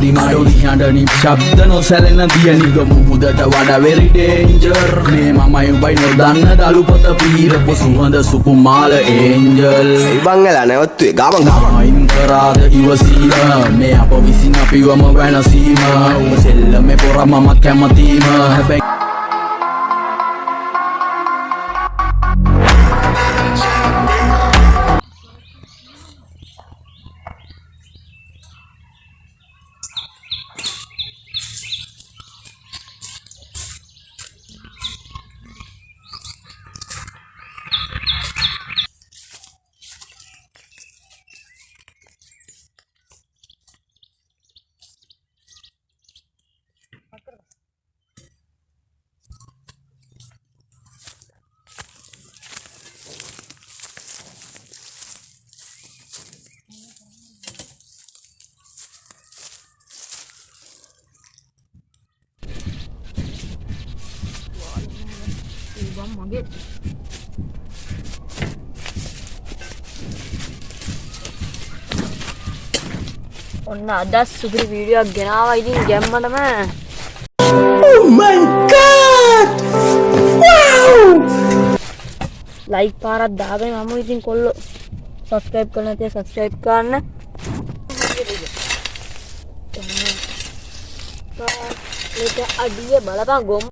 Dimari handani shabda no selena diyani gamu mudata wada very danger me mama yubai no danna dalu pota pira posumanda supumala angel ibangala නැවතුවේ ගාමන් aim karada iwasila me apa visin apiwama wenasima usella me pora mama kamatima habai ඔන්න අද සුපිරි video එකක් ගෙනාවා ඉතින් ගැම්මටම oh my god wow like පාරක් දාගෙන මම ඉතින් කොල්ලෝ subscribe කරන්න නැත්නම් subscribe කරන්න මේක අඩිය බලපන් ගොම්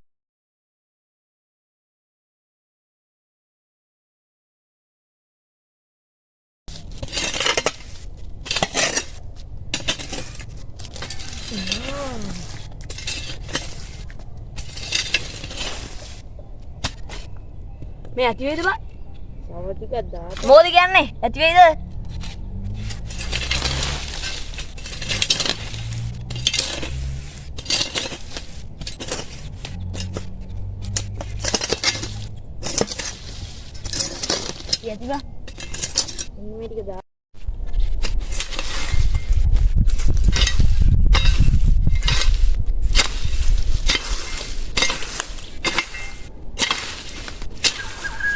මේ ඇති වේද බං? සව ටිකක් දාන්න. මොකද කියන්නේ? ඇති වේද? ඇති බං. මේ ටික දාන්න.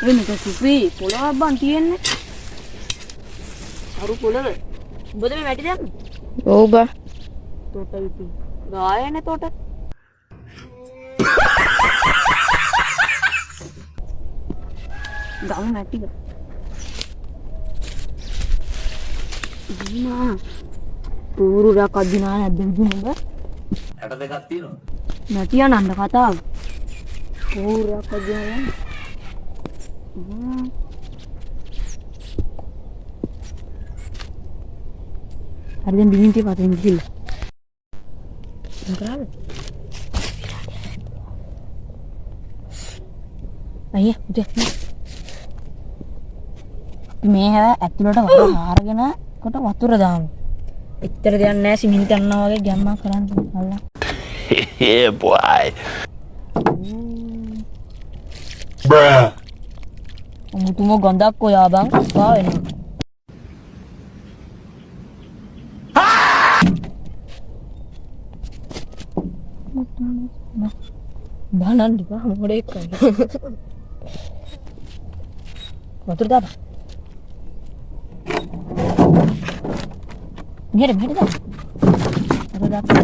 වෙනක සුපි පොළවක් බං තියෙන්නේ. අරු පොළව. උඹද මේ මැටි දැම්ම? ඔව් බා. තෝට ඉතින්. ගායනේ තෝට. ගම් මැටි. ඉන්නා. පුරුරක් අදිනා නැද්ද උඹ? 62ක් තියෙනවා නැති යනන්න කතාව. පුරුරක් අදිනා Ada yang dingin tiap ada yang gila. Enggak ada. Ayah, udah. මේ හැව ඇතුළට වතුර හාරගෙන කොට වතුර දාමු. එච්චර දෙයක් නැහැ සිමෙන්ති යනවා වගේ ගැම්මක් කරන්න අල්ලා. yeah boy bruh මුතුම ගඳක් ඔයා බං වා වෙනවා. බලන්න බා මොඩේ කන. වතුර දාපන්. මෙහෙට දාපන්. වතුර දාපන්.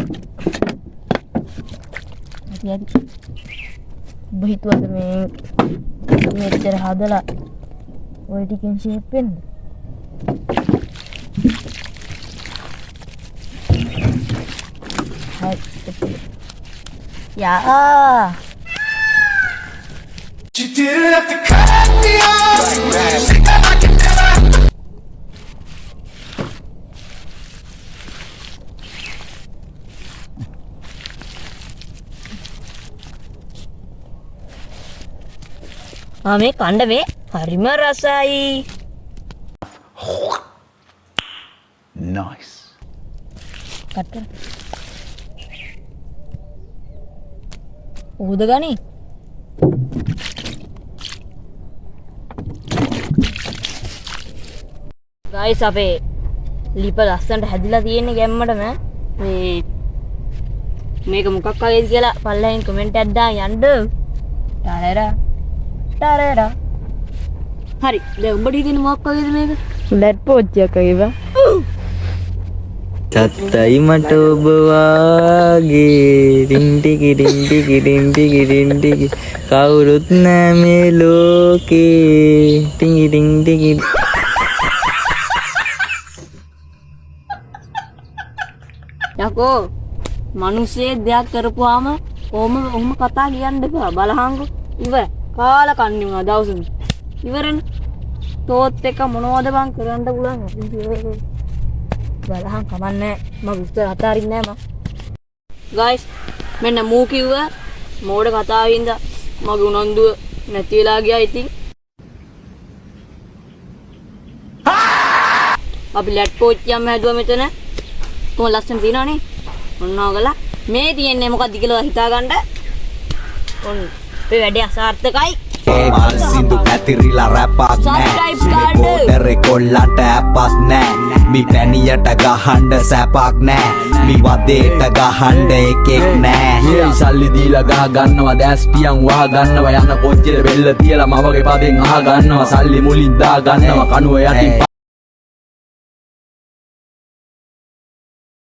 ඇති. බහිතුවද මේ මෙච්චර හදලා ඔය ටිකෙන් ෂේප් වෙන්න. හරි. යා. you didn't have to cut me off like that I can never මේ කණ්ඩ මේ හරිම රසයි. nice කට් කර. උද ගනි. ගයිස් අපේ ලිප ලස්සනට හැදිලා තියෙන්නේ ගැම්මටම. මේක මොකක් වගේද කියලා පල්ලෙන් කමෙන්ට් එකක් දාන්න යන්න. ටරරා හරි දැන් උඹට හිතෙන්නේ මොකක් වගේද මේක? ලැට් පෝච්චියක් වගේ බා. සත්තයි මට ඔබ වාගේ ටින්ටිකි ටින්ටිකි ටින්ටිකි ටින්ටිකි කවුරුත් නෑ මේ ලෝකේ ටින්ගි ටින්ටිකි යකෝ මිනිස්සේ දෙයක් කරපුවාම ඔහොම කතා කියන්න එපා බලහංගෝ ඉවර කාලා කන්නේ වුණා දවසම ඉවරනේ තෝත් එක මොනවද බං කරන්න පුළුවන් බලහන් කමන්නේ මම උත්තර අතාරින්නේ නෑ මම ගයිස් මෙන්න මූ කිව්ව මෝඩ කතාවින්ද මගේ උනන්දුව නැති වෙලා ගියා ඉතින් අපි ලැට් කෝච්චියක්ම හැදුවා මෙතන කොහොම ලස්සන තියනවනේ ඔන්න ඔයගලා මේ තියෙන්නේ මොකක්ද කියලා හිතා ගන්න ඔන්න මේ වැඩේ අසාර්ථකයි මල් සින්දු පැතිරිලා රැපක් නෑ පෝටරේ කොල්ලට ඇපක් නෑ මි පැණියට ගහන්න සැපක් නෑ මි වදේට ගහන්න එකෙක් නෑ ඒ සල්ලි දීලා ගහ ගන්නවා දැස් පියන් වහ ගන්නවා යන කොච්චර බෙල්ල තියලා මවගේ පදෙන් අහ ගන්නවා සල්ලි මුලින් දා ගන්නවා කනුව යටින්